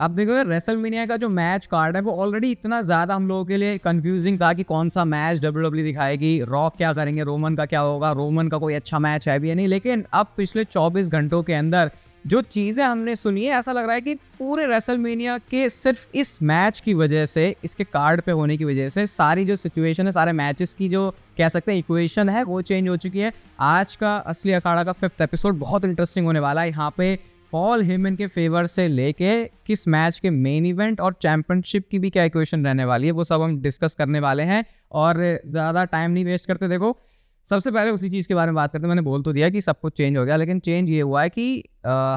अब देखो यार, रेसलमेनिया का जो मैच कार्ड है वो ऑलरेडी इतना ज़्यादा हम लोगों के लिए कंफ्यूजिंग था कि कौन सा मैच डब्ल्यूडब्ल्यू दिखाएगी, रॉक क्या करेंगे, रोमन का क्या होगा, रोमन का कोई अच्छा मैच है भी या नहीं। लेकिन अब पिछले 24 घंटों के अंदर जो चीज़ें हमने सुनी है, ऐसा लग रहा है कि पूरे रेसलमेनिया के सिर्फ इस मैच की वजह से, इसके कार्ड पे होने की वजह से सारी जो सिचुएशन है, सारे मैचेस की जो कह सकते हैं इक्वेशन है, वो चेंज हो चुकी है। आज का असली अखाड़ा का 5th एपिसोड बहुत इंटरेस्टिंग होने वाला है। यहाँ पे पॉल हेमन के फेवर से लेके किस मैच के मेन इवेंट और चैंपियनशिप की भी क्या इक्वेशन रहने वाली है, वो सब हम डिस्कस करने वाले हैं। और ज़्यादा टाइम नहीं वेस्ट करते, देखो सबसे पहले उसी चीज़ के बारे में बात करते हैं। मैंने बोल तो दिया कि सब कुछ चेंज हो गया, लेकिन चेंज ये हुआ है कि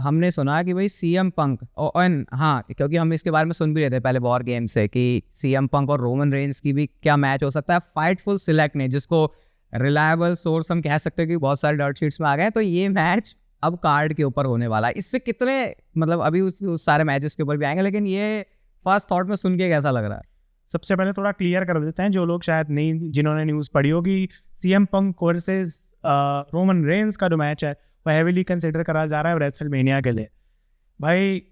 हमने सुना कि भाई CM पंक और हाँ, क्योंकि हम इसके बारे में सुन भी रहे थे पहले वॉर गेम से कि CM पंक और रोमन रेंस की भी क्या मैच हो सकता है। फाइटफुल सिलेक्ट ने, जिसको रिलायबल सोर्स हम कह सकते हैं कि बहुत सारे डॉट शीट्स में आ गए, तो ये मैच अब कार्ड के ऊपर होने वाला है। इससे कितने मतलब अभी उस सारे मैचेस के ऊपर भी आएंगे, लेकिन ये फर्स्ट थॉट में सुन के कैसा लग रहा है? सबसे पहले थोड़ा क्लियर कर देते हैं, जो लोग शायद नहीं, जिन्होंने न्यूज़ पढ़ी होगी, CM पंक वर्सेस रोमन रेंस का जो मैच है वो हैवीली कंसिडर करा जा रहा है रेसलमेनिया के लिए। भाई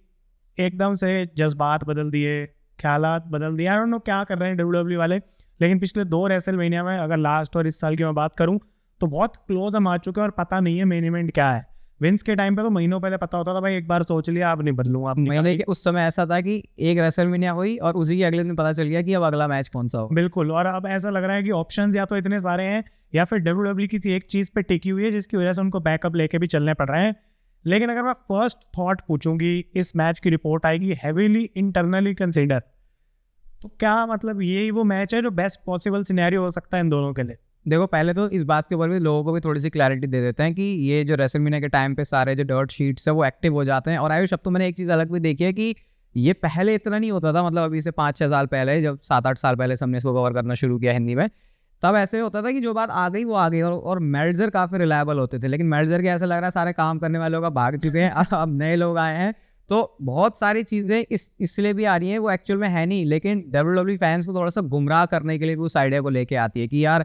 एकदम से जज्बात बदल दिए, ख्यालात बदल दिए, आई डोंट नो क्या कर रहे हैं WWE वाले। लेकिन पिछले 2 रेसलमेनिया में, अगर लास्ट और इस साल की मैं बात करूं, तो बहुत क्लोज हम आ चुके हैं और पता नहीं है मेन इवेंट क्या है। विंस के टाइम पे तो महीनों पहले पता होता था, भाई एक बार सोच लिया, अब नहीं बदलूंगा। मैंने उस समय ऐसा था कि एक रेसलमेनिया हुई और उसी के अगले दिन पता चल गया कि अब अगला मैच कौन सा हो। बिल्कुल, और अब ऐसा लग रहा है कि ऑप्शंस या तो इतने सारे हैं या फिर WWE किसी एक चीज़ पे टिकी हुई है जिसकी वजह से उनको बैकअप लेके भी चलने पड़ रहे हैं। लेकिन अगर मैं फर्स्ट थॉट पूछूंगी, इस मैच की रिपोर्ट आएगी हैवीली इंटरनली कंसिडर, तो क्या मतलब यही वो मैच है जो बेस्ट पॉसिबल सिनेरियो हो सकता है इन दोनों के लिए? देखो, पहले तो इस बात के ऊपर भी लोगों को भी थोड़ी सी क्लैरिटी दे देते हैं कि ये जो रेसलमेनिया के टाइम पे सारे जो डॉट शीट्स है वो एक्टिव हो जाते हैं। और आयुष, अब तो मैंने एक चीज़ अलग भी देखी है कि ये पहले इतना नहीं होता था। मतलब अभी से 5-6 साल पहले, जब 7-8 साल पहले से हमने इसको कवर करना शुरू किया हिंदी में, तब ऐसे होता था कि जो बात आ गई वो आ गई। और मेल्जर काफ़ी रिलायबल होते थे, लेकिन मेल्जर के ऐसा लग रहा है सारे काम करने वाले लोग भाग चुके हैं, अब नए लोग आए हैं। तो बहुत सारी चीज़ें इसलिए भी आ रही हैं, वो एक्चुअल में है नहीं, लेकिन WWE फैंस को थोड़ा सा गुमराह करने के लिए भी उस आइडिया को लेके आती है कि यार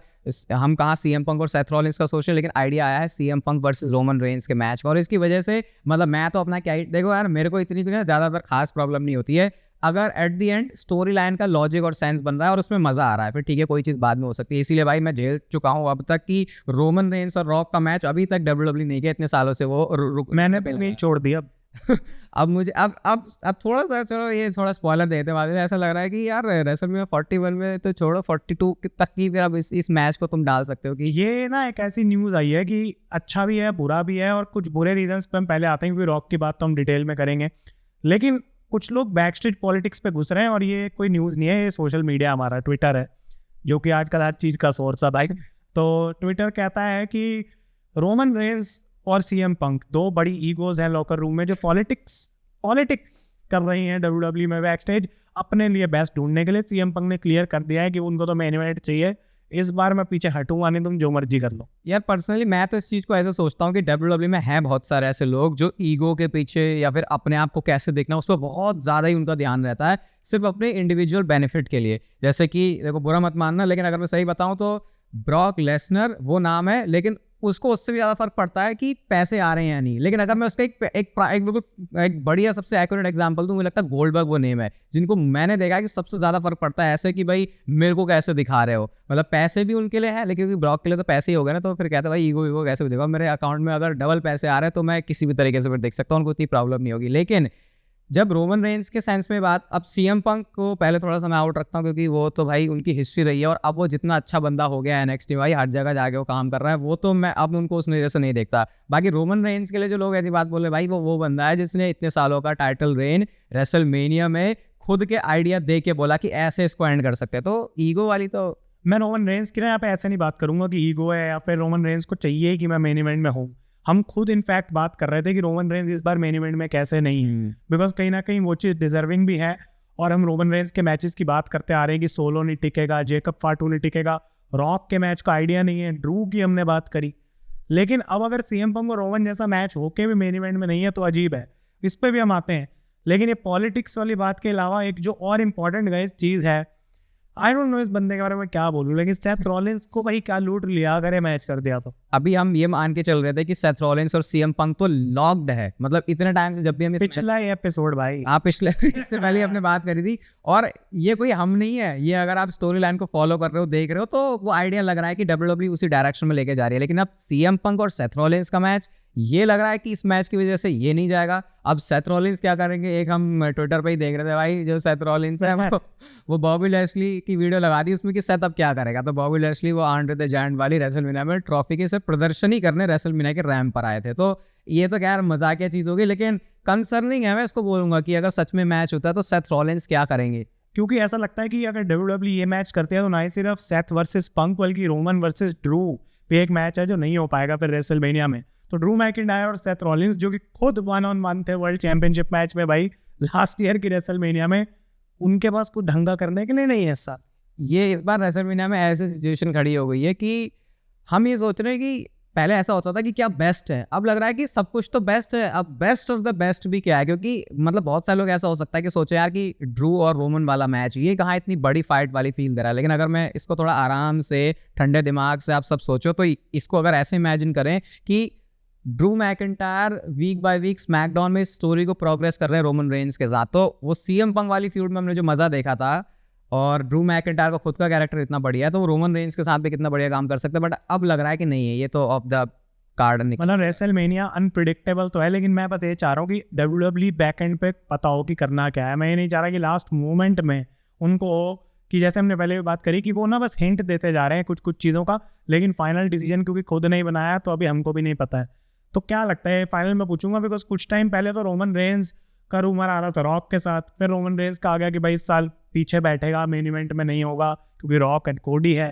हम कहाँ CM पंक और सेथ रॉलिंस का सोच रहे हैं, लेकिन आइडिया आया है CM पंक वर्सेस रोमन रेंस के मैच का। और इसकी वजह से मतलब मैं तो अपना क्या ही, देखो यार, मेरे को इतनी ज़्यादातर खास प्रॉब्लम नहीं होती है अगर at the end story line का लॉजिक और सेंस बन रहा है और उसमें मजा आ रहा है, फिर ठीक है, कोई चीज़ बाद में हो सकती है। इसीलिए भाई मैं झेल चुका हूँ अब तक कि रोमन रेंस और रॉक का मैच अभी तक WWE नहीं किया, इतने सालों से वो मैंने भी नहीं छोड़ दिया। अब मुझे अब थोड़ा सा, चलो ये थोड़ा स्पॉइलर देते बाद में, ऐसा लग रहा है कि यार रेसलमेनिया 41 में तो छोड़ो, 42 तक की फिर अब इस मैच को तुम डाल सकते हो कि ये ना एक ऐसी न्यूज़ आई है कि अच्छा भी है, बुरा भी है, और कुछ बुरे रीजंस पे हम पहले आते हैं, क्योंकि रॉक की बात तो हम डिटेल में करेंगे। लेकिन कुछ लोग बैक स्टेज पॉलिटिक्स पे घुस रहे हैं, और ये कोई न्यूज़ नहीं है, ये सोशल मीडिया, हमारा ट्विटर है, जो कि आजकल हर चीज़ का सोर्स है भाई। तो ट्विटर कहता है कि रोमन रेंस और CM पंक 2 बड़ी ईगोज हैं लॉकर रूम में, जो पॉलिटिक्स कर रही हैं WWE में बैक स्टेज अपने लिए बेस्ट ढूंढने के लिए। CM पंक ने क्लियर कर दिया है कि उनको तो मेन इवेंट चाहिए, इस बार मैं पीछे हटूंगा नहीं, तुम जो मर्जी कर लो। यार पर्सनली मैं तो इस चीज़ को ऐसे सोचता हूँ कि WWE में है बहुत सारे ऐसे लोग जो ईगो के पीछे या फिर अपने आप को कैसे देखना, उस पर बहुत ज़्यादा ही उनका ध्यान रहता है, सिर्फ अपने इंडिविजुअल बेनिफिट के लिए। जैसे कि देखो, बुरा मत मानना, लेकिन अगर मैं सही बताऊँ तो ब्रॉक लेसनर वो नाम है, लेकिन उसको उससे भी ज़्यादा फर्क पड़ता है कि पैसे आ रहे हैं या नहीं। लेकिन अगर मैं उसका एक बढ़िया सबसे एक्यूरेट एग्जांपल दूं, मुझे लगता है गोल्डबर्ग वो नेम है जिनको मैंने देखा है कि सबसे ज़्यादा फर्क पड़ता है ऐसे कि भाई मेरे को कैसे दिखा रहे हो। मतलब पैसे भी उनके लिए है, लेकिन क्योंकि ब्रॉक के लिए तो पैसे ही हो गए ना, तो फिर कहते हैं भाई ईगो कैसे भी देखो, मेरे अकाउंट में अगर डबल पैसे आ रहे हैं तो मैं किसी भी तरीके से फिर देख सकता हूँ, उनको इतनी प्रॉब्लम नहीं होगी। लेकिन जब रोमन रेंस के सेंस में बात, अब CM पंक को पहले थोड़ा सा मैं आउट रखता हूँ, क्योंकि वो तो भाई उनकी हिस्ट्री रही है, और अब वो जितना अच्छा बंदा हो गया है NXT भाई, हर जगह जाके वो काम कर रहा है, वो तो मैं अब उनको उस नजर से नहीं देखता। बाकी रोमन रेंस के लिए जो लोग ऐसी बात बोल रहे, भाई वो बंदा है जिसने इतने सालों का टाइटल रेन रेसलमेनिया में खुद के आइडिया दे के बोला कि ऐसे इसको एंड कर सकते हैं। तो ईगो वाली तो मैं रोमन रेंस की ना यहाँ पे ऐसे नहीं बात करूंगा कि ईगो है या फिर रोमन रेंस को चाहिए कि मैं मेन इवेंट में हूँ। हम खुद इनफैक्ट बात कर रहे थे कि रोमन रेंस इस बार मेन इवेंट में कैसे नहीं है, बिकॉज कहीं ना कहीं वो चीज़ डिजर्विंग भी है। और हम रोमन रेंस के मैचेस की बात करते आ रहे हैं कि सोलो नहीं टिकेगा, जेकब फाटू नहीं टिकेगा, रॉक के मैच का आइडिया नहीं है, ड्रू की हमने बात करी। लेकिन अब अगर CM पंक और रोमन जैसा मैच होके भी मेन इवेंट में नहीं है तो अजीब है, इस पर भी हम आते हैं। लेकिन ये पॉलिटिक्स वाली बात के अलावा एक जो और इम्पॉर्टेंट गाइस चीज़ है, आई डोंट नो इस बंदे के बारे में क्या बोलूं, लेकिन सेथ रॉलिंस को भाई क्या लूट लिया अगर ये मैच कर दिया तो। अभी हम ये मान के चल रहे थे कि सेथ रॉलिंस और सीएम पंक तो लॉक्ड है, मतलब इतने टाइम से जब भी हम पिछला एपिसोड भाई, आप पिछले इससे पहले हमने बात करी थी, और ये कोई हम नहीं है, ये अगर आप स्टोरी लाइन को फॉलो कर रहे हो, देख रहे हो, तो वो आइडिया लग रहा है कि डब्ल्यूडब्ल्यू उसी डायरेक्शन में लेके जा रही है। लेकिन अब सीएम पंक और सेथ रॉलिंस का मैच, ये लग रहा है कि इस मैच की वजह से ये नहीं जाएगा। अब सेथ रॉलिंस क्या करेंगे, एक हम ट्विटर पे ही देख रहे थे भाई, जो सेथ रॉलिंस है वो बॉबी लैशली की वीडियो लगा दी उसमें कि सेथ अब क्या करेगा, तो बॉबी लैशली वो आंड्रे द जायंट वाली रेसलमेनिया में ट्रॉफी के सिर्फ प्रदर्शन ही करने रेसलमेनिया के रैंप पर आए थे। तो ये तो खैर मजाकिया चीज होगी, लेकिन कंसर्निंग है, मैं इसको बोलूंगा कि अगर सच में मैच होता है तो सेथ रॉलिंस क्या करेंगे। क्योंकि ऐसा लगता है कि अगर डब्ल्यूडब्ल्यू ये मैच करते हैं तो ना ही सिर्फ सेथ वर्सेस पंक बल्कि रोमन वर्सेस ड्रू पे एक मैच है जो नहीं हो पाएगा फिर रेसलमेनिया में। तो ड्रू मैकिंटायर और सेथ रॉलिंस जो कि खुद 1-on-1 थे वर्ल्ड चैंपियनशिप मैच में भाई लास्ट ईयर की रेसलमेनिया में, उनके पास कुछ ढंगा करने के लिए नहीं है ऐसा। ये इस बार रेसलमेनिया में ऐसी सिचुएशन खड़ी हो गई है कि हम ये सोच रहे हैं कि पहले ऐसा होता था कि क्या बेस्ट है, अब लग रहा है कि सब कुछ तो बेस्ट है, अब बेस्ट ऑफ द बेस्ट भी क्या है। क्योंकि मतलब बहुत सारे लोग ऐसा हो सकता है कि सोचे यार कि ड्रू और रोमन वाला मैच ये कहाँ इतनी बड़ी फाइट वाली फील दे रहा है, लेकिन अगर मैं इसको थोड़ा आराम से ठंडे दिमाग से आप सब सोचो तो इसको अगर ऐसे इमेजिन करें कि Drew McIntyre week by week SmackDown में इस स्टोरी को प्रोग्रेस कर रहे हैं रोमन रेंज के साथ, तो वो सीएम पंक वाली फ्यूड में हमने जो मजा देखा था, और ड्रू मैकिंटायर का खुद का कैरेक्टर इतना बढ़िया है, तो वो रोमन रेंज के साथ भी कितना बढ़िया काम कर सकते हैं। बट अब लग रहा है कि नहीं है, ये तो ऑफ द कार्ड निकल। मतलब रेसलमेनिया अनप्रिडिक्टेबल तो है, लेकिन मैं बस ये चाह रहा हूँ कि डब्ल्यूडब्ल्यू बैकएंड पे पता हो कि करना क्या है। मैं ये नहीं चाह रहा कि लास्ट मोमेंट में उनको कि जैसे हमने पहले भी बात करी कि वो ना बस हिंट देते जा रहे हैं कुछ कुछ चीज़ों का, लेकिन फाइनल डिसीजन क्योंकि खुद नहीं बनाया तो अभी हमको भी नहीं पता है। तो क्या लगता है फाइनल में पूछूंगा, बिकॉज कुछ टाइम पहले तो रोमन रेंज का रूमर आ रहा था रॉक के साथ, फिर रोमन रेंज का आ गया कि भाई इस साल पीछे बैठेगा, मेन इवेंट में नहीं होगा क्योंकि रॉक एंड कोडी है,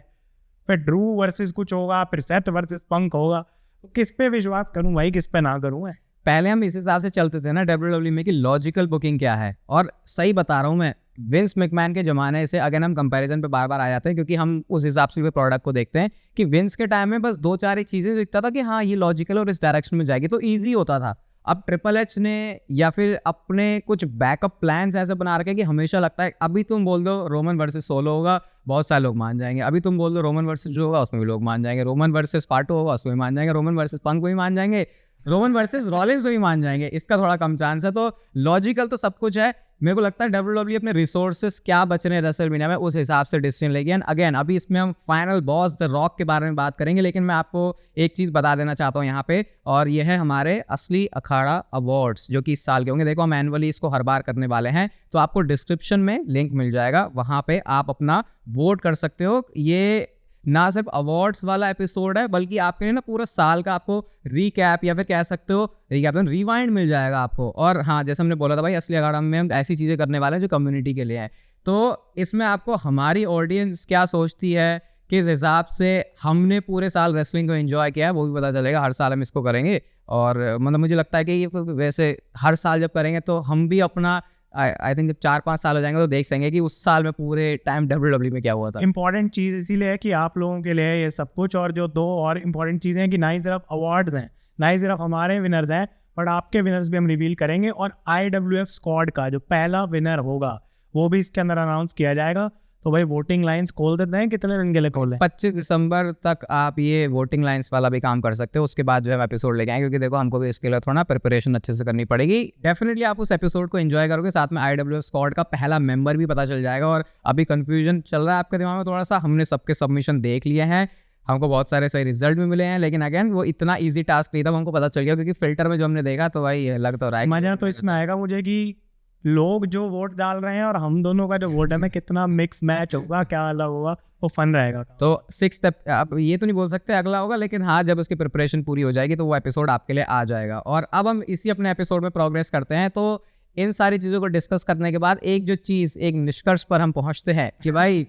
फिर ड्रू वर्सेस कुछ होगा, फिर सेथ वर्सेस पंक होगा। तो किस पे विश्वास करूं भाई, किस पे ना करूं? पहले हम इस हिसाब से चलते थे ना डब्ल्यूडब्ल्यू में कि लॉजिकल बुकिंग क्या है, और सही बता रहा हूँ मैं, विंस मैकमैन के जमाने से अगर हम कंपैरिजन पे बार बार आ जाते हैं क्योंकि हम उस हिसाब से भी प्रोडक्ट को देखते हैं कि विंस के टाइम में बस 2-4 ही चीजें दिखता था कि हाँ ये लॉजिकल और इस डायरेक्शन में जाएगी, तो ईजी होता था। अब ट्रिपल एच ने या फिर अपने कुछ बैकअप प्लान्स ऐसे बना रखे कि हमेशा लगता है अभी तुम बोल दो रोमन वर्सेस सोलो होगा, बहुत सारे लोग मान जाएंगे, अभी तुम बोल दो रोमन वर्सेस जो होगा उसमें भी लोग मान जाएंगे, रोमन वर्सेस फाटो होगा उसमें भी मान जाएंगे, रोमन वर्सेस पंक भी मान जाएंगे, रोमन वर्सेस रॉलिंस भी मान जाएंगे, इसका थोड़ा कम चांस है। तो लॉजिकल तो सब कुछ है। मेरे को लगता है डब्ल्यूडब्ल्यू अपने रिसोर्सेस क्या बच रहे हैं रेसलमेनिया में उस हिसाब से डिसीजन लेगी। एंड अगेन अभी इसमें हम फाइनल बॉस द रॉक के बारे में बात करेंगे, लेकिन मैं आपको एक चीज बता देना चाहता हूँ यहाँ पे, और ये है हमारे असली अखाड़ा अवार्ड्स जो कि इस साल के होंगे। देखो हम एनुअली इसको हर बार करने वाले हैं, तो आपको डिस्क्रिप्शन में लिंक मिल जाएगा, वहां पे आप अपना वोट कर सकते हो। ये ना सिर्फ अवार्ड्स वाला एपिसोड है बल्कि आपके लिए ना पूरा साल का आपको रीकैप या फिर कह सकते हो रिवाइंड मिल जाएगा आपको। और हाँ, जैसे हमने बोला था भाई असली अखाड़ा में हम ऐसी चीज़ें करने वाले हैं जो कम्युनिटी के लिए है, तो इसमें आपको हमारी ऑडियंस क्या सोचती है, किस हिसाब से हमने पूरे साल रेसलिंग को एंजॉय किया है वो भी पता चलेगा। हर साल हम इसको करेंगे, और मतलब मुझे लगता है कि ये वैसे हर साल जब करेंगे तो हम भी अपना आई थिंक जब 4-5 साल हो जाएंगे तो देख सकेंगे कि उस साल में पूरे टाइम डब्ल्यूडब्ल्यू में क्या हुआ था। इंपॉर्टेंट चीज़ इसीलिए है कि आप लोगों के लिए ये सब कुछ, और जो 2 और इम्पॉर्टेंट चीज़ें हैं कि ना ही सिर्फ अवार्ड्स हैं, ना ही सिर्फ हमारे विनर्स हैं, बट आपके विनर्स भी हम रिवील करेंगे। और IWF स्क्वाड का जो पहला विनर होगा वो भी इसके अंदर अनाउंस किया जाएगा। तो भाई वोटिंग लाइंस खोल देते हैं, कितने दिन के लिए खोलें? 25 दिसंबर तक आप ये वोटिंग लाइंस वाला भी काम कर सकते हो, उसके बाद जो है एपिसोड लेके आएंगे, क्योंकि देखो हमको भी इसके लिए थोड़ा प्रिपरेशन अच्छे से करनी पड़ेगी। डेफिनेटली आप उस एपिसोड को एंजॉय करोगे, साथ में IWF स्क्वाड का पहला मेंबर भी पता चल जाएगा। और अभी कंफ्यूजन चल रहा है आपके दिमाग में थोड़ा सा, हमने सबके सबमिशन देख लिए हैं, हमको बहुत सारे सही रिजल्ट भी मिले हैं, लेकिन अगेन वो इतना ईजी टास्क नहीं था, हमको पता चल गया क्योंकि फिल्टर में जो हमने देखा तो भाई लग तो रहा है मजा तो इसमें आएगा मुझे कि लोग जो वोट डाल रहे हैं और हम दोनों का जो वोट है ना कितना मिक्स मैच होगा, क्या अलग होगा, वो फन रहेगा। तो 6 अब ये तो नहीं बोल सकते अगला होगा, लेकिन हाँ जब उसकी प्रिपरेशन पूरी हो जाएगी तो वो एपिसोड आपके लिए आ जाएगा। और अब हम इसी अपने एपिसोड में प्रोग्रेस करते हैं। तो इन सारी चीज़ों को डिस्कस करने के बाद एक जो चीज़, एक निष्कर्ष पर हम पहुंचते हैं कि भाई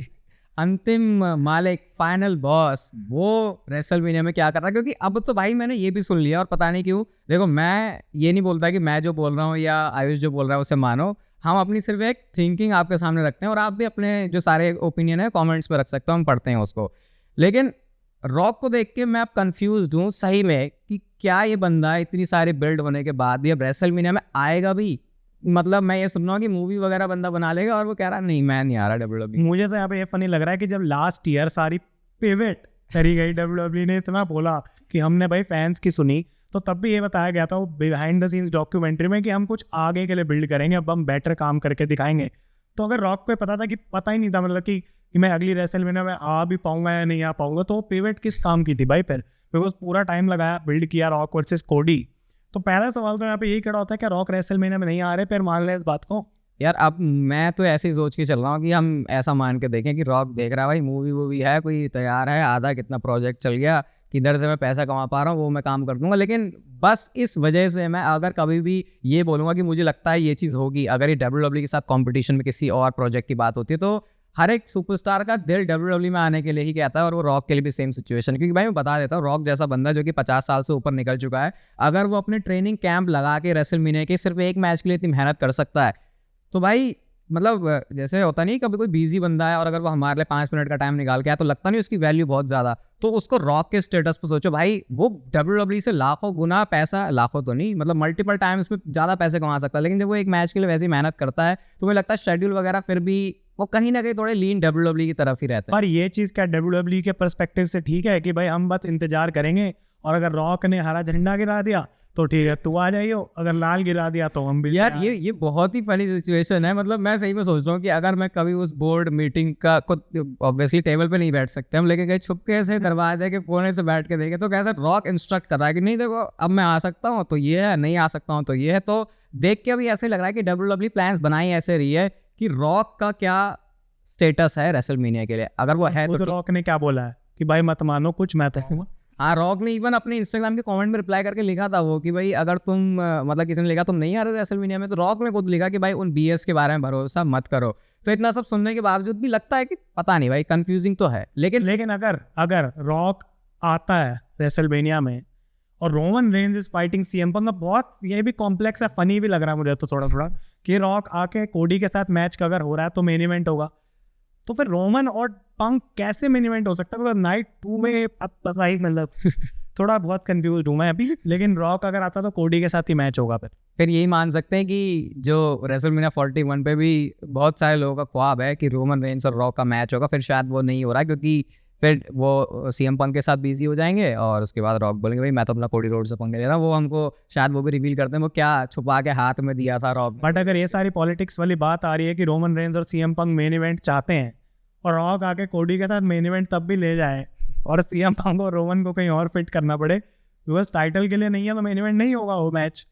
अंतिम मालिक, फाइनल बॉस, वो रेसलमेनिया में क्या कर रहा है। क्योंकि अब तो भाई मैंने ये भी सुन लिया, और पता नहीं क्यों, देखो मैं ये नहीं बोलता कि मैं जो बोल रहा हूँ या आयुष जो बोल रहा है उसे मानो, हम अपनी सिर्फ एक थिंकिंग आपके सामने रखते हैं, और आप भी अपने जो सारे ओपिनियन है कमेंट्स में रख सकते हो, हम पढ़ते हैं उसको। लेकिन रॉक को देख के मैं अब कंफ्यूज हूँ सही में कि क्या ये बंदा इतनी सारी बिल्ड होने के बाद भी अब रेसलमेनिया में आएगा भी, मतलब मैं ये सुन रहा हूँ कि मूवी वगैरह बंदा बना लेगा और वो कह रहा नहीं मैं नहीं आ रहा WWE। मुझे तो यहाँ पे ये फनी लग रहा है कि जब लास्ट ईयर सारी पिवट करी गई, WWE ने इतना बोला कि हमने भाई फैंस की सुनी, तो तब भी ये बताया गया था वो बिहाइंड द सीन्स डॉक्यूमेंट्री में कि हम कुछ आगे के लिए बिल्ड करेंगे, अब हम बेटर काम करके दिखाएंगे। तो अगर रॉक को पता था कि पता ही नहीं था मतलब कि मैं अगली रेसलमेनिया में आ भी पाऊंगा या नहीं आ पाऊंगा, तो पिवट किस काम की थी भाई फिर? बिकॉज पूरा टाइम लगाया, बिल्ड किया रॉक वर्सेस कोडी। तो पहला सवाल तो यहाँ पे यही खड़ा होता है क्या रॉक रेसलमेनिया में नहीं आ रहे? फिर मान लें इस बात को यार अब मैं तो ऐसे ही सोच के चल रहा हूँ कि हम ऐसा मान के देखें कि रॉक देख रहा है भाई मूवी वूवी है, कोई तैयार है, आधा कितना प्रोजेक्ट चल गया, किधर से मैं पैसा कमा पा रहा हूँ वो मैं काम कर दूंगा। लेकिन बस इस वजह से मैं अगर कभी भी ये बोलूँगा कि मुझे लगता है ये चीज़ होगी, अगर ये WWE के साथ कॉम्पिटिशन में किसी और प्रोजेक्ट की बात होती है, तो हर एक सुपरस्टार का दिल WWE में आने के लिए ही कहता है, और वो रॉक के लिए भी सेम सिचुएशन। क्योंकि भाई मैं बता देता हूँ, रॉक जैसा बंदा जो कि 50 साल से ऊपर निकल चुका है, अगर वो अपने ट्रेनिंग कैंप लगा के रेसलमेनिया के सिर्फ एक मैच के लिए इतनी मेहनत कर सकता है, तो भाई मतलब जैसे होता नहीं कभी कोई बिजी बंदा है और अगर वो हमारे लिए 5 मिनट का टाइम निकाल के आया तो लगता नहीं उसकी वैल्यू बहुत ज़्यादा। तो उसको रॉक के स्टेटस पर सोचो भाई, वो WWE से लाखों गुना पैसा, लाखों तो नहीं मतलब मल्टीपल टाइम्स में ज़्यादा पैसे कमा सकता है, लेकिन जब वो एक मैच के लिए वैसी मेहनत करता है तो मुझे लगता है शेड्यूल वगैरह फिर भी वो कहीं ना कहीं थोड़े लीन WWE की तरफ ही रहते हैं। पर ये चीज़ क्या WWE के पर्सपेक्टिव से ठीक है कि भाई हम बस इंतजार करेंगे और अगर रॉक ने हरा झंडा गिरा दिया तो ठीक है तू आ जाइयो, अगर लाल गिरा दिया तो हम भी। यार ये बहुत ही फनी सिचुएशन है। मतलब मैं सही में सोच रहा हूँ कि अगर मैं कभी उस बोर्ड मीटिंग का ऑब्वियसली टेबल पे नहीं बैठ सकते हम, लेकिन कहीं छुपके से दरवाजे के कोने से बैठ के देखे तो कैसा रॉक इंस्ट्रक्ट कर रहा है कि नहीं देखो अब मैं आ सकता हूँ तो ये है, नहीं आ सकता हूँ तो ये है। तो देख के अभी ऐसे लग रहा है कि WWE प्लान्स बनाई ऐसे रही है कि रॉक का क्या स्टेटस है रेसलमेनिया के लिए। अगर वो है तो रॉक ने क्या बोला है कि भाई मत मानो कुछ मैं तो हूँ। हाँ, रॉक ने इवन अपने इंस्टाग्राम के कमेंट में रिप्लाई करके लिखा था वो कि भाई अगर तुम मतलब किसी ने लिखा तुम नहीं आ रहे रेसलमेनिया में, तो रॉक ने खुद लिखा कि भाई उन BS के बारे में भरोसा मत करो। तो इतना सब सुनने के बावजूद भी लगता है कि पता नहीं भाई कंफ्यूजिंग तो है। लेकिन अगर रॉक आता है रेसलमेनिया में और Roman Reigns is fighting CM पंक, बहुत ये भी कॉम्प्लेक्स है, फनी भी लग रहा है मुझे तो थोड़ा कि रॉक आके कोडी के साथ मैच अगर हो रहा है तो मेन इवेंट होगा, तो फिर रोमन और पंक कैसे मेन इवेंट हो सकता है? नाइट 2 में अब पता ही मतलब थोड़ा बहुत कंफ्यूज हूँ मैं अभी। लेकिन रॉक अगर आता तो कोडी के साथ ही मैच होगा। फिर यही मान सकते हैं कि जो रेसलमेनिया 41 पे भी बहुत सारे लोगों का ख्वाब है कि रोमन रेंस और रॉक का मैच होगा, फिर शायद वो नहीं हो रहा क्योंकि फिर वो CM पंक के साथ बिजी हो जाएंगे और उसके बाद रॉक बोलेंगे भाई मैं तो अपना कोडी रोड से पंगे ले रहा हूँ। वो हमको शायद वो भी रिवील करते हैं वो क्या छुपा के हाथ में दिया था रॉक। बट अगर ये सारी पॉलिटिक्स वाली बात आ रही है कि रोमन रेंस और CM पंक मेन इवेंट चाहते हैं और रॉक आके कोडी के साथ मेन इवेंट तब भी ले जाए और CM पंक और रोमन को कहीं और फिट करना पड़े बिकॉज टाइटल के लिए नहीं है तो मेन इवेंट नहीं होगा वो मैच,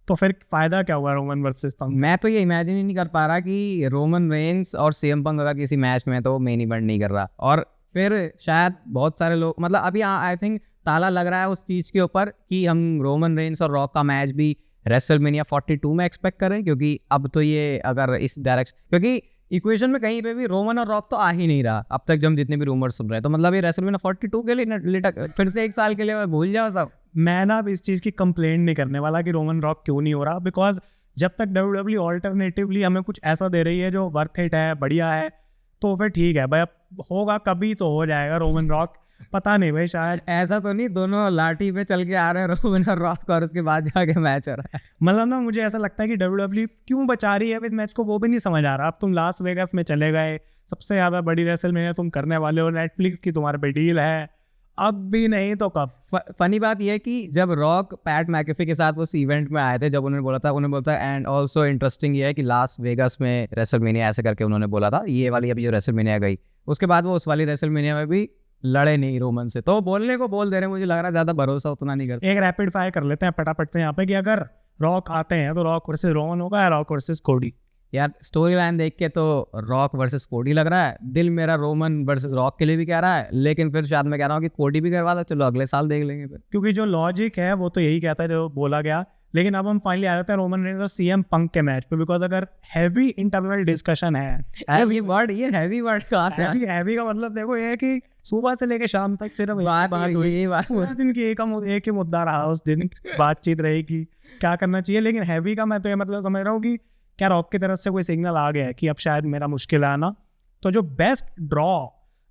तो फिर फायदा क्या हुआ रोमन वर्सेस पंक? मैं तो ये इमेजिन ही नहीं कर पा रहा कि रोमन रेंस और CM पंक अगर किसी मैच में है तो वो मेन इवेंट नहीं कर रहा। और फिर शायद बहुत सारे लोग मतलब अभी आई थिंक ताला लग रहा है उस चीज़ के ऊपर कि हम रोमन रेंस और रॉक का मैच भी रेसलमेनिया 42 में एक्सपेक्ट करें, क्योंकि अब तो ये अगर इस डायरेक्शन, क्योंकि इक्वेशन में कहीं पे भी रोमन और रॉक तो आ ही नहीं रहा अब तक जब जितने भी रूमर सुन रहे हैं, तो मतलब ये रेसलमेनिया 42 के लिए फिर से एक साल के लिए भूल जाओ सब। मैं ना अब इस चीज़ की कंप्लेंट नहीं करने वाला कि रोमन रॉक क्यों नहीं हो रहा, बिकॉज जब तक WWE ऑल्टरनेटिवली हमें कुछ ऐसा दे रही है जो वर्थ इट है, बढ़िया है, तो फिर ठीक है भाई, अब होगा कभी तो हो जाएगा रोमन रॉक। पता नहीं भाई, शायद ऐसा तो नहीं दोनों लाठी पे चल के आ रहे हैं रोमन और रॉक और उसके बाद जाके मैच हो रहा है। मतलब ना मुझे ऐसा लगता है कि WWE क्यों बचा रही है अब इस मैच को वो भी नहीं समझ आ रहा। अब तुम लास वेगास में चले गए, सबसे ज़्यादा बड़ी रेसलमेनिया तुम करने वाले हो, नेटफ्लिक्स की तुम्हारे पे डील है, अब भी नहीं तो कब? फनी बात यह है कि जब रॉक पैट मैकेफी के साथ उस इवेंट में आए थे, जब उन्होंने बोला था एंड ऑल्सो इंटरेस्टिंग ये है कि लास वेगास में रेसलमेनिया ऐसे करके उन्होंने बोला था, ये वाली अभी जो रेसलमेनिया गई उसके बाद वो उस वाली रेसलमेनिया में भी लड़े नहीं रोमन से, तो बोलने को बोल दे रहे हैं, मुझे लग रहा है ज्यादा भरोसा उतना नहीं करते। एक रैपिड फायर कर लेते हैं फटाफट से यहाँ पे कि अगर रॉक आते हैं तो रॉक वर्सेस रोमन होगा या रॉक वर्सेस कोडी? यार स्टोरी लाइन देख के तो रॉक वर्सेस कोडी लग रहा है, दिल मेरा रोमन वर्सेस रॉक के लिए भी कह रहा है, लेकिन फिर शायद मैं कह रहा हूँ कि कोडी भी करवा दो, चलो अगले साल देख लेंगे फिर, क्योंकि जो लॉजिक है वो तो यही कहता है जो बोला गया। लेकिन अब हम फाइनली आ जाते हैं रोमन रेंस और CM पंक के मैच पे, बिकॉज अगर हैवी इंटरनल डिस्कशन है, हैवी वर्ड कहाँ से? हैवी का मतलब देखो ये है कि सुबह से लेके शाम तक सिर्फ बात हुई, उस दिन की एक ही मुद्दा रहा, उस दिन बातचीत रहेगी क्या करना चाहिए। लेकिन हैवी का मैं तो ये मतलब समझ रहा हूँ कि क्या रॉक की तरफ से कोई सिग्नल आ गया है कि अब शायद मेरा मुश्किल है आना, तो जो बेस्ट ड्रॉ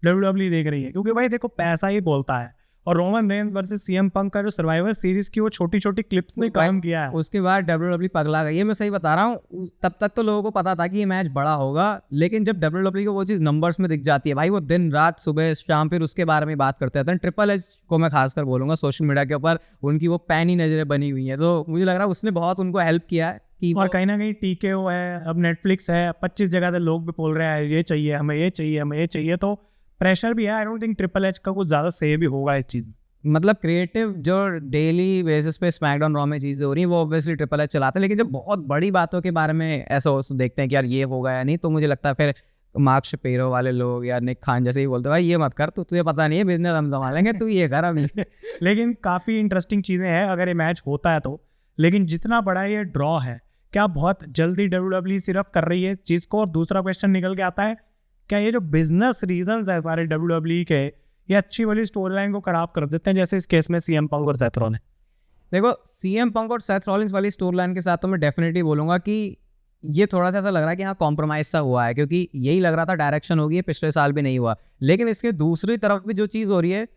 WWE देख रही है, क्योंकि भाई देखो पैसा ही बोलता है और Roman Reigns versus CM Punk का जो सर्वाइवर सीरीज की वो छोटी छोटी क्लिप्स ने काम किया है। उसके बाद WWE पगला गई है, मैं सही बता रहा हूँ। तब तक तो लोगों को पता था कि ये मैच बड़ा होगा, लेकिन जब WWE को वो चीज़ नंबर्स में दिख जाती है भाई, वो दिन रात सुबह शाम फिर उसके बारे में बात करते रहते हैं। ट्रिपल एच को मैं खासकर बोलूंगा, सोशल मीडिया के ऊपर उनकी वो पैनी नजरें बनी हुई हैं, तो मुझे लग रहा है उसने बहुत उनको हेल्प किया है कि और कहीं ना कहीं TKO है, अब नेटफ्लिक्स है, 25 जगह से लोग भी बोल रहे हैं ये चाहिए हमें, ये चाहिए हमें, ये चाहिए, तो प्रेशर भी है। I don't think triple H का कुछ ज़्यादा से भी होगा इस चीज़ में। मतलब क्रिएटिव जो डेली बेसिस पे स्मैकडाउन रॉ में चीज़ें हो रही हैं वो ऑब्वियसली ट्रिपल एच चलाते हैं, लेकिन जब बहुत बड़ी बातों के बारे में ऐसा देखते हैं कि यार ये होगा या नहीं, तो मुझे लगता है फिर मार्क शपेरो वाले लोग या निक खान जैसे ही बोलते हैं भाई ये मत कर, तो तुझे पता नहीं है बिजनेस हम संभालेंगे, तू ये कर अभी। लेकिन काफ़ी इंटरेस्टिंग चीज़ें हैं अगर ये मैच होता है तो। लेकिन जितना बड़ा ये ड्रॉ है, क्या बहुत जल्दी WWE सिर्फ कर रही है इस चीज़ को? और दूसरा क्वेश्चन निकल के आता है, क्या ये जो बिजनेस रीजंस है सारे WWE के, ये अच्छी वाली स्टोरी लाइन को खराब कर देते हैं, जैसे इस केस में सीएम पंक और सेथ रॉलिंस? देखो, सीएम पंक और सेथ रॉलिंस वाली स्टोरी लाइन के साथ तो मैं डेफिनेटली बोलूंगा कि ये थोड़ा सा ऐसा लग रहा है कि हाँ कॉम्प्रोमाइज सा हुआ है, क्योंकि यही लग रहा था डायरेक्शन होगी, पिछले साल भी नहीं हुआ। लेकिन इसके दूसरी तरफ भी जो चीज़ हो रही है,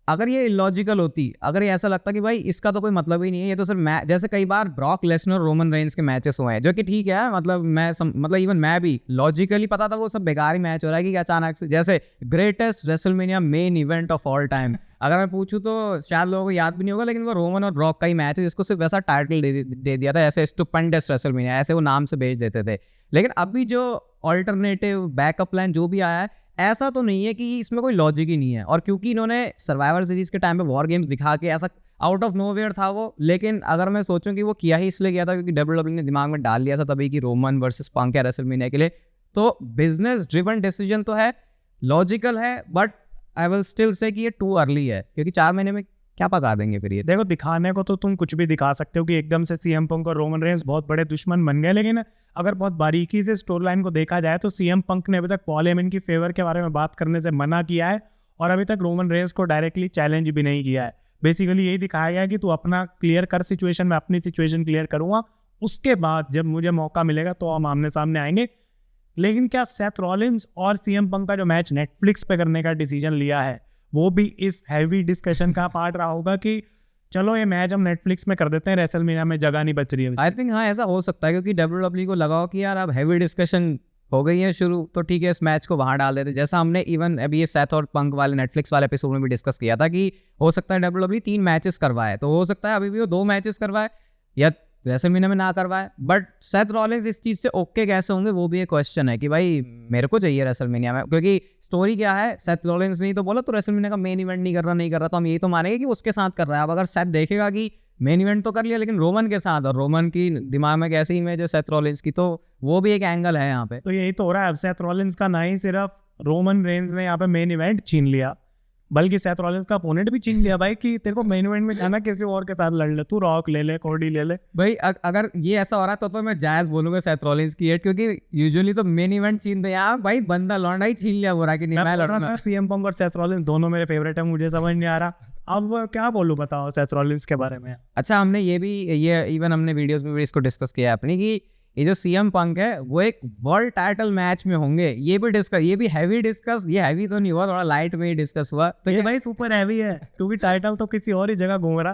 अगर ये इलॉजिकल होती, अगर ये ऐसा लगता कि भाई इसका तो कोई मतलब ही नहीं है, ये तो सिर्फ मैच, जैसे कई बार ब्रॉक लेसनर रोमन रेंस के मैचेस हुए हैं, जो कि ठीक है, मतलब मतलब इवन मैं भी लॉजिकली पता था वो सब बेकार ही मैच हो रहा है कि अचानक से, जैसे greatest WrestleMania main event of all time अगर मैं पूछूं तो शायद लोगों को याद भी नहीं होगा, लेकिन वो रोमन और ब्रॉक का ही मैच है जिसको सिर्फ वैसा टाइटल दे दिया था, ऐसे स्टुपेंडस रेसलमेनिया ऐसे वो नाम से भेज देते थे। लेकिन अभी जो ऑल्टरनेटिव बैकअप प्लान जो भी आया है, ऐसा तो नहीं है कि इसमें कोई लॉजिक ही नहीं है। और क्योंकि इन्होंने सर्वाइवर सीरीज के टाइम पे वॉर गेम्स दिखा के ऐसा आउट ऑफ नोवेयर था वो, लेकिन अगर मैं सोचूं कि वो किया ही इसलिए किया था क्योंकि WWE ने दिमाग में डाल लिया था तभी कि रोमन वर्सेस पंक है रेसलमेनिया के लिए, तो बिजनेस ड्रिवन डिसीजन तो है, लॉजिकल है, but I will still say कि ये टू अर्ली है, क्योंकि 4 महीने में क्या पका देंगे फिर ये। देखो, दिखाने को तो तुम कुछ भी दिखा सकते हो कि एकदम से सीएम पंक और रोमन रेंस बहुत बड़े दुश्मन बन गए, लेकिन अगर बहुत बारीकी से स्टोरी लाइन को देखा जाए तो सीएम पंक ने अभी तक पॉल हेमन की फेवर के बारे में बात करने से मना किया है, और अभी तक रोमन रेंस को डायरेक्टली चैलेंज भी नहीं किया है। बेसिकली यही दिखाया गया है कि तू अपना क्लियर कर सिचुएशन, मैं अपनी सिचुएशन क्लियर करूंगा, उसके बाद जब मुझे मौका मिलेगा तो हम आमने सामने आएंगे। लेकिन क्या सेथ रॉलिंस और सीएम पंक का जो मैच नेटफ्लिक्स पे करने का डिसीजन लिया है, वो भी इस हैवी डिस्कशन का पार्ट रहा होगा कि चलो ये मैच हम नेटफ्लिक्स में कर देते हैं, रेसलमेनिया में जगह नहीं बच रही है? आई थिंक हाँ ऐसा हो सकता है, क्योंकि WWE को लगाओ कि यार अब हैवी डिस्कशन हो गई है शुरू, तो ठीक है इस मैच को वहां डाल देते, जैसा हमने इवन अभी ये सेथ और पंक वाले नेटफ्लिक्स वाले एपिसोड में भी डिस्कस किया था कि हो सकता है WWE 3 मैचेस करवाए, तो हो सकता है अभी भी वो 2 मैचेस करवाए या रेसलमेनिया में ना करवाए। बट सेथ रॉलिंस इस चीज़ से ओके कैसे होंगे वो भी एक क्वेश्चन है कि भाई मेरे को चाहिए रेसलमेनिया में, क्योंकि स्टोरी क्या है, सेथ रॉलिंस नहीं तो बोला तो रेसलमेनिया का मेन इवेंट नहीं कर रहा, तो हम यही तो मानेंगे कि उसके साथ कर रहा है। अब अगर सेथ देखेगा कि मेन इवेंट तो कर लिया लेकिन रोमन के साथ, और रोमन की दिमाग में कैसी इमेज है सेथ रॉलिंस की, तो वो भी एक एंगल है यहाँ पे। तो यही तो हो रहा है, अब सेथ रॉलिंस का ना ही सिर्फ रोमन रेंस ने यहाँ पे मेन इवेंट छीन लिया, बल्कि सेथ रॉलिंस का अपोनेंट भी छीन लिया भाई, कि तेरे को मेन इवेंट में जाना किसी और के साथ लड़ ले, तू रॉक ले ले, कोडी ले ले भाई। अगर ये ऐसा हो रहा है तो मैं जायज बोलूंगा सेथ रॉलिंस की हेट, क्योंकि यूजुअली तो मेन इवेंट छीनते हैं भाई, बंदा लौंडा ही छीन लिया, बोला कि नहीं मैं लड़ूंगा। सीएम पंक और सेथ रॉलिंस दोनों मेरे फेवरेट है, मुझे समझ नहीं आ रहा अब क्या बोलूं, बताओ सेथ रॉलिंस के बारे में। अच्छा, हमने ये इवन हमने वीडियोस में भी इसको डिस्कस किया अपनी कि ये जो सीएम पंक है वो एक वर्ल्ड टाइटल मैच में होंगे, ये भी हैवी डिस्कस, ये हैवी तो नहीं हुआ, थोड़ा लाइट में ही डिस्कस हुआ, तो ये भाई सुपर हैवी है क्योंकि टाइटल तो किसी और ही जगह घूम रहा।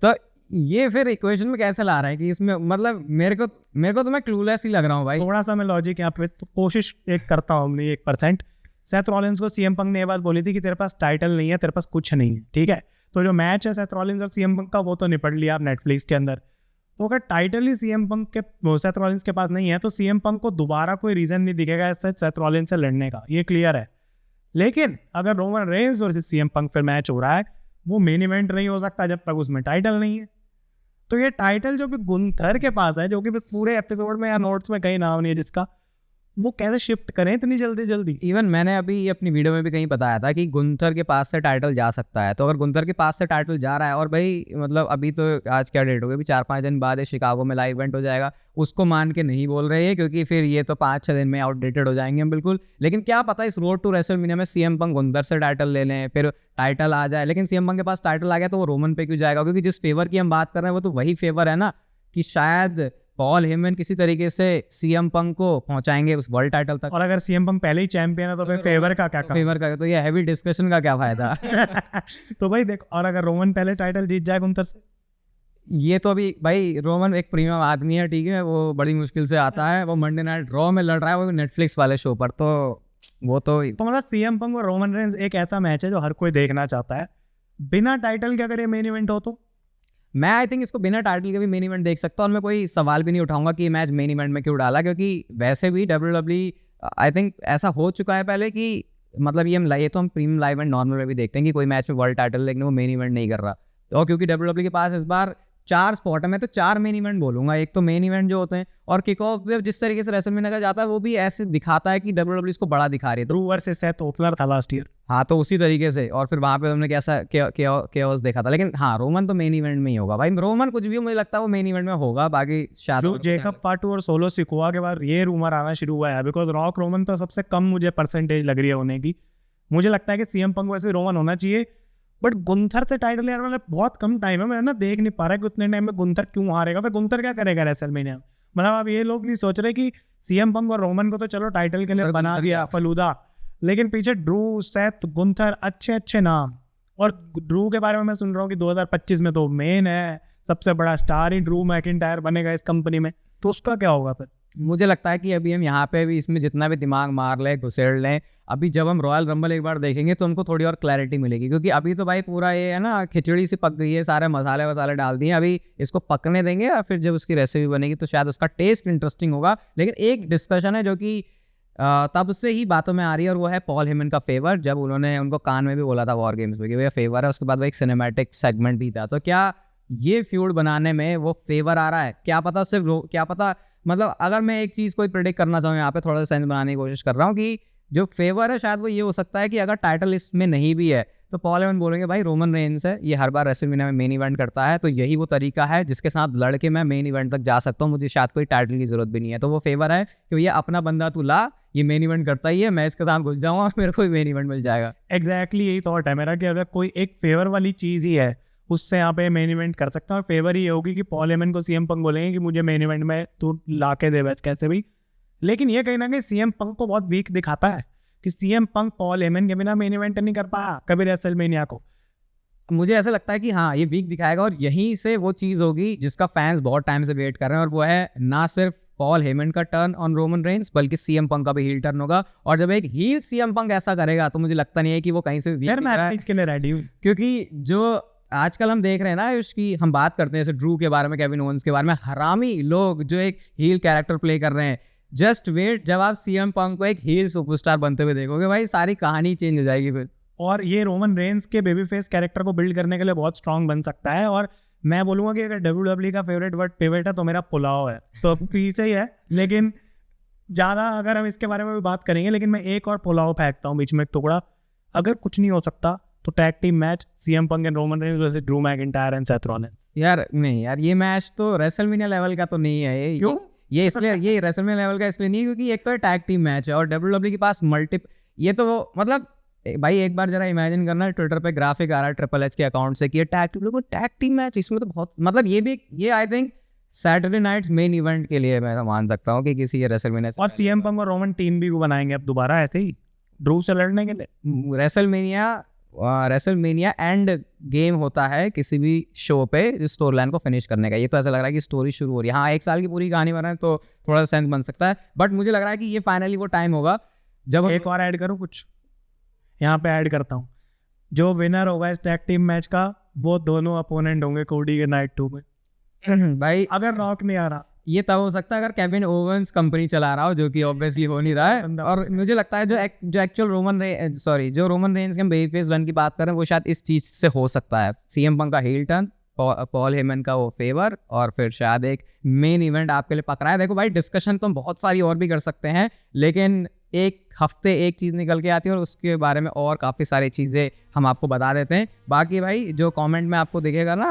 तो ये फिर इक्वेशन में कैसे ला रहा है कि इसमें, मतलब मेरे को तो मैं क्लूलेस ही लग रहा हूँ भाई। थोड़ा सा मैं लॉजिक यहाँ पे तो कोशिश एक करता हूँ, 1%। सेथ रॉलिंस को सीएम पंक ने ये बात बोली थी कि तेरे पास टाइटल नहीं है, तेरे पास कुछ नहीं है, ठीक है, तो जो मैच है सेथ रॉलिंस और सीएम पंक का वो तो निपट लिया आप नेटफ्लिक्स के अंदर। तो अगर टाइटल ही सीएम पंक के सेथ रॉलिंस के पास नहीं है तो सीएम पंक को दोबारा कोई रीजन नहीं दिखेगा इससे सेथ रॉलिंस से लड़ने का, ये क्लियर है। लेकिन अगर Roman Reigns versus CM Punk फिर मैच हो रहा है, वो मेन इवेंट नहीं हो सकता जब तक उसमें टाइटल नहीं है। तो ये टाइटल जो कि गुंथर के पास है, जो कि बस पूरे एपिसोड में या नोट्स में कहीं नाम नहीं है जिसका, वो कैसे शिफ्ट करें इतनी जल्दी? इवन मैंने अभी अपनी वीडियो में भी कहीं बताया था कि गुंथर के पास से टाइटल जा सकता है, तो अगर गुंथर के पास से टाइटल जा रहा है, और भाई मतलब अभी तो आज क्या डेट हो गई, 4-5 दिन बाद शिकागो में लाइव इवेंट हो जाएगा, उसको मान के नहीं बोल रहे हैं क्योंकि फिर ये तो 5-6 दिन में आउटडेटेड हो जाएंगे हम बिल्कुल। लेकिन क्या पता इस रोड टू रेसलमेनिया में सीएम पंक गुंथर से टाइटल ले लें, फिर टाइटल आ जाए, लेकिन सीएम पंक के पास टाइटल आ गया तो वो रोमन पे क्यों जाएगा, क्योंकि जिस फेवर की हम बात कर रहे हैं वो तो वही फेवर है ना कि शायद पॉल हेमन किसी तरीके से सीएम पंक को पहुंचाएंगे उस वर्ल्ड टाइटल तक। और अगर सीएम पंक पहले ही चैंपियन है तो फिर फेवर का क्या काम? फेवर का तो ये हैवी डिस्कशन का क्या फायदा। तो भाई देखो, और अगर रोमन पहले टाइटल जीत जाए गुंथर से, ये तो अभी भाई रोमन एक प्रीमियम आदमी है, ठीक है, वो बड़ी मुश्किल से आता है, वो मंडे नाइट रॉ में लड़ रहा है, वो नेटफ्लिक्स वाले शो पर, तो वो तो मतलब सीएम पंक और रोमन रेंस एक ऐसा मैच है जो हर कोई देखना चाहता है बिना टाइटल के। अगर ये मेन इवेंट हो तो मैं आई थिंक इसको बिना टाइटल के भी मेन इवेंट देख सकता हूँ, और मैं कोई सवाल भी नहीं उठाऊंगा कि ये मैच मेन इवेंट में क्यों डाला, क्योंकि वैसे भी WWE आई थिंक ऐसा हो चुका है पहले कि मतलब ये तो हम प्रीमियम लाइव एंड नॉर्मल में भी देखते हैं कि कोई मैच में वर्ल्ड टाइटल, लेकिन वो मेन इवेंट नहीं कर रहा। और क्योंकि WWE के पास इस बार 4 स्पॉट है, मैं तो 4 मेन इवेंट बोलूंगा। एक तो मेन इवेंट जो होते हैं, और किक ऑफ में जिस तरीके से रेसलमेनिया का जाता है वो भी ऐसे दिखाता है कि WWE इसको बड़ा दिखा रही है। ड्रू वर्सेस सेथ ओपनर था लास्ट ईयर। हाँ, तो उसी तरीके से, और फिर वहां पे हमने कैसा केओस देखा था। लेकिन हाँ, रोमन तो मेन इवेंट में ही होगा भाई। रोमन कुछ भी मुझे लगता है वो मेन इवेंट में होगा। बाकी शायद जो जेकब फाटू और सोलो सिकोआ के बाद ये रूमर आना शुरू हुआ है, बिकॉज रॉक रोमन तो सबसे कम मुझे परसेंटेज लग रही है होने की। मुझे लगता है कि सीएम पंक वैसे रोमन होना चाहिए, बट गुंथर से टाइटल यार मतलब बहुत कम टाइम है, मैं ना देख नहीं पा रहा कि उतने टाइम में गुंथर क्यों हारेगा। फिर गुंथर क्या करेगा रेसलमेनिया? मतलब अब ये लोग नहीं सोच रहे कि सीएम पंक और रोमन को तो चलो टाइटल के लिए बना दिया फलूदा, लेकिन पीछे ड्रू, सेथ, गुंथर, अच्छे अच्छे नाम। और ड्रू के बारे में मैं सुन रहा हूँ कि 2025 में तो मेन है, सबसे बड़ा स्टार ही ड्रू मैकिंटायर बनेगा इस कंपनी में, तो उसका क्या होगा फिर? मुझे लगता है कि अभी हम यहाँ पे भी इसमें जितना भी दिमाग मार लें, घुसेड़ लें, अभी जब हम रॉयल रंबल एक बार देखेंगे तो हमको थोड़ी और क्लैरिटी मिलेगी। क्योंकि अभी तो भाई पूरा ये है ना, खिचड़ी सी पक गई है, सारे मसाले वसाले डाल दिए, अभी इसको पकने देंगे और फिर जब उसकी रेसिपी बनेगी तो शायद उसका टेस्ट इंटरेस्टिंग होगा। लेकिन एक डिस्कशन है जो कि तब से ही बातों में आ रही है, और वो है पॉल हेमन का फेवर। जब उन्होंने उनको कान में भी बोला था वॉर गेम्स में कि भैया फेवर है, उसके बाद वो एक सिनेमैटिक सेगमेंट भी था। तो क्या ये फ्यूड बनाने में वो फेवर आ रहा है? क्या पता, सिर्फ क्या पता, मतलब अगर मैं एक चीज़ कोई प्रेडिक्ट करना चाहूँ यहाँ पे, थोड़ा सा सेंस बनाने की कोशिश कर रहा हूँ कि जो फेवर है शायद वो ये हो सकता है कि अगर टाइटल इसमें नहीं भी है तो पॉल हेमन बोलेंगे भाई रोमन रेंस है, ये हर बार रेसलमेनिया में मेन इवेंट करता है, तो यही वो तरीका है जिसके साथ लड़के मैं मेन इवेंट तक जा सकता हूँ, मुझे शायद कोई टाइटल की जरूरत भी नहीं है। तो वो फेवर है कि ये अपना बंदा तू ला, ये मेन इवेंट करता ही है, मैं इसके साथ घुस जाऊँगा और मेरे को मेन इवेंट मिल जाएगा। एग्जैक्टली यही थॉट है मेरा कि अगर कोई एक फेवर वाली चीज़ ही है उससे यहाँ पे मेन इवेंट कर सकता है, और फेवर ही होगी कि पॉल हेमन को सीएम पंक बोलेंगे कि मुझे मेन इवेंट में तू ला के दे बस कैसे भी। लेकिन ये कहीं ना कहीं सीएम पंक को बहुत वीक दिखाता है कि सीएम पंक पॉल हेमन के बिना मेन इवेंट नहीं कर पाया कभी रेसलमेनिया को। मुझे ऐसा लगता है कि हाँ, ये वीक दिखाएगा, और यहीं से वो चीज़ होगी जिसका फैंस बहुत टाइम से वेट कर रहे हैं, और वो है ना सिर्फ पॉल हेमन का टर्न ऑन रोमन रेंस, बल्कि सीएम पंक का भी हील टर्न होगा। और जब एक हील सीएम पंक ऐसा करेगा तो मुझे लगता नहीं है कि वो कहीं से वीक दिख रहा है, के लिए रेडी हूँ। क्योंकि जो आजकल हम देख रहे हैं ना, उसकी हम बात करते हैं जैसे ड्रू के बारे में, केविन ओवेंस के बारे में, हरामी लोग जो एक हील कैरेक्टर प्ले कर रहे हैं। जस्ट वेट, जब आप सीएम पंक को एक हील सुपरस्टार बनते हुए देखोगे भाई, सारी कहानी चेंज हो जाएगी फिर। और ये रोमन रेंस के बेबी फेस कैरेक्टर को बिल्ड करने के लिए बहुत स्ट्रांग बन सकता है। और मैं बोलूँगा कि अगर WWE का फेवरेट वर्ड पिवट है तो मेरा पुलाव है, तो पीछे ही है। लेकिन ज़्यादा अगर हम इसके बारे में भी बात करेंगे, लेकिन मैं एक और पुलाव फेंकता हूँ बीच में एक टुकड़ा। अगर कुछ नहीं हो सकता तो tag team match CM Punk and Roman Reigns versus Drew McIntyre and Seth Rollins. यार नहीं यार, ये मैच तो रेसलमेनिया लेवल का तो नहीं है। ये क्यों? ये इसलिए ये रेसलमेनिया लेवल का इसलिए नहीं है क्योंकि एक तो टैग टीम मैच है, और WWE के पास ये तो मतलब भाई एक बार जरा इमेजिन करना, ट्विटर पे ग्राफिक आ रहा है ट्रिपल एच के अकाउंट से कि ये टैग टीम मैच, इसमें तो बहुत मतलब ये I think Saturday Night's Main Event के लिए मैं मान सकता हूँ कि किसी ये रेसलमेनिया। और सीएम पंक और रोमन टीम भी बनाएंगे अब दोबारा ऐसे ही ड्रू से लड़ने के लिए। रेसलमेनिया एंड गेम होता है किसी भी शो पे स्टोरी लाइन को फिनिश करने का। ये तो ऐसा लग रहा है कि स्टोरी शुरू हो रही है। हाँ, 1 साल की पूरी कहानी बना है तो थोड़ा सा सेंस बन सकता है, बट मुझे लग रहा है कि ये फाइनली वो टाइम होगा जब एक और ऐड करूँ, कुछ यहाँ पे ऐड करता हूँ, जो विनर होगा इस टैग टीम मैच का वो दोनों अपोनेंट होंगे कोडी के नाइट 2 में। भाई अगर रॉक नहीं आ रहा, ये तब हो सकता है अगर केविन ओवेंस कंपनी चला रहा हो, जो कि ऑब्वियसली हो नहीं रहा है। और मुझे लगता है जो एक्चुअल जो रोमन रेंस के हम बेबी फेस रन की बात कर रहे हैं वो शायद इस चीज से हो सकता है। सीएम पंक का हील टर्न, पॉल हेमन का वो फेवर, और फिर शायद एक मेन इवेंट आपके लिए पकड़ा है। देखो भाई, डिस्कशन तो हम बहुत सारी और भी कर सकते हैं, लेकिन एक हफ्ते एक चीज़ निकल के आती है और उसके बारे में और काफ़ी सारी चीज़ें हम आपको बता देते हैं। बाकी भाई जो कमेंट में आपको दिखेगा ना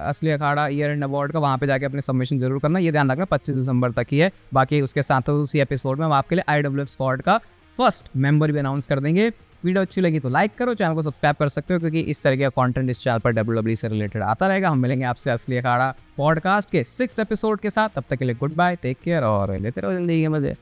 असली अखाड़ा ईयर एंड अवार्ड का, वहाँ पे जाके अपने सबमिशन जरूर करना। ये ध्यान रखना 25 दिसंबर तक ही है। बाकी उसके साथ उसी एपिसोड में हम आपके लिए IWF स्क्वाड का फर्स्ट मेंबर भी अनाउंस कर देंगे। वीडियो अच्छी लगी तो लाइक करो, चैनल को सब्सक्राइब कर सकते हो क्योंकि इस तरह का कंटेंट इस चैनल पर WWE से रिलेटेड आता रहेगा। हम मिलेंगे आपसे असली अखाड़ा पॉडकास्ट के 6 एपिसोड के साथ। तब तक के लिए गुड बाय, टेक केयर और लेते रहो जिंदगी के मजे।